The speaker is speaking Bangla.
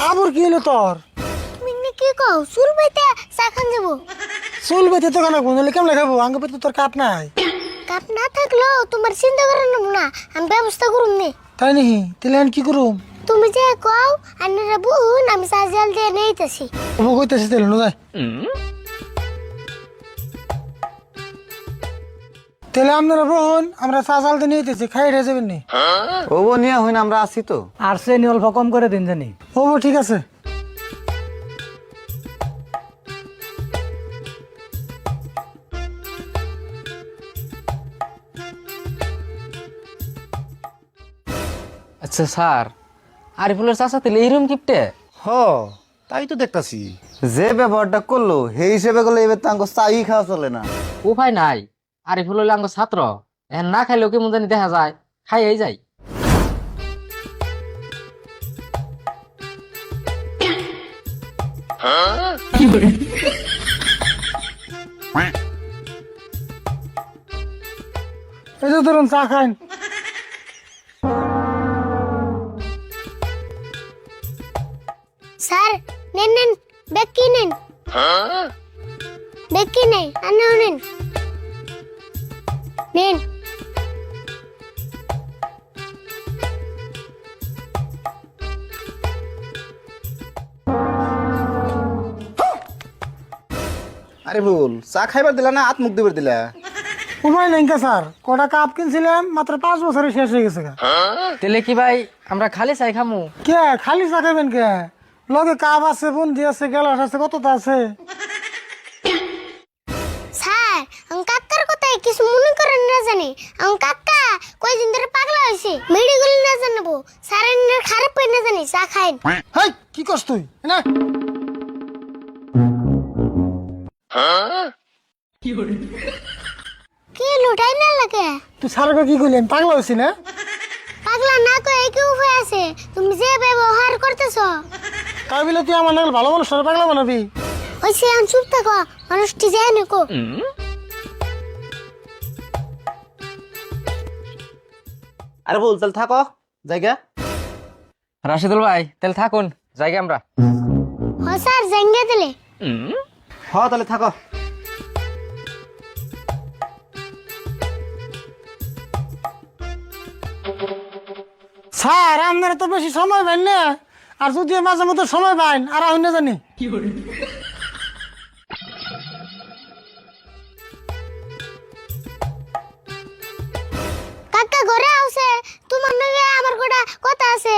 আবার কি হলো তোর? তুমি কি কও চুল বাইতে চা খান যাবো? চুল বেঁধে তো কেন গুনলে কেমন খাবো? আঙ্গ পেতে তোর কাপ নাই। কাপ না থাকলেও তোমার চিন্তা করে নেব না, আমি ব্যবস্থা করুম নে। তাই নাকি? তাহলে আমি কি করুম? তুমি যে কও আন্নারা বুন আমি চা জল দিয়ে নেইতেছি। ও কইতেছি তাহলে নো যাই। তাহলে আপনারা বোন আমরা চা চালতে নিয়ে যেতেছি, খাই রে যাবেন নি? ও নিয়ে হইন আমরা আসি তো। আর চেনি অল্প কম করে দিন জানি। ও ঠিক আছে। আচ্ছা স্যার, আরিফুলের চাচা তাহলে এইরকম কিপটে? হ তাই তো দেখতাছি, যে ব্যবহারটা করলো সেই হিসেবে করলে এবার তাঙ্গ চাই খাওয়া চলে না। উপায় নাই, আরিফুল হইলে আঙ্গ ছাত্র, এখন না খাইলেও কেমন জানি দেখা যায়, খাইয়াই যায়। এই যে ধরুন চা খান। স্যার নেন নেন ব্যাগ কি নেন? ব্যাগ কি নেই আন্নাও নেন। নেন। আরে ভুল চা খাইবার দিলা না, হাত মুখ দিবার দিলা? উপায় নাই কে স্যার, কটা কাপ কিনছিলাম মাত্র 5 বছরে শেষ হয়ে গেছে গা। তাহলে কি ভাই আমরা খালি চাই খামু? কে খালি চা খাবেন কে? লগে কাপ আছে, বুন্দি আছে, গেলাস আছে, কতটা আছে। স্যার আমি কাকার কথায় কিছু মনে করেন না জানি, আমি কাকা কয়দিন ধরে পাগলা হয়েছে, মেডিকেল না জানাবো স্যার খারাপ পাই না জানি চা খাইন। হাই কি করছ তুই না? কি লুটাই না লাগে? তুই স্যারকে কি কইলেন? পাগলা হইছি না? পাগলা না কয়ে কি উপায় আছে? তুমি যে ব্যবহার করতেছো তাই বলে তুই আমার নাকি ভালো মানুষ পাগলা বানাবি? হইছে আমি চুপ থাকো, মানুষটি যায় নাকো। আরে ভুল তাহলে থাকো জায়গা। রাশিদুল ভাই তাহলে থাকুন, জায়গা আমরা। হ স্যার জাঙ্গা দিলে। হ তাহলে থাকো। স্যার আপনারা তো বেশি সময় পাইন না, আর যদি মাঝে মতো সময় পাইন আর আমি না জানি। কাকা ঘরে আছে, তোমার নাকি আমার গোটা কথা আছে।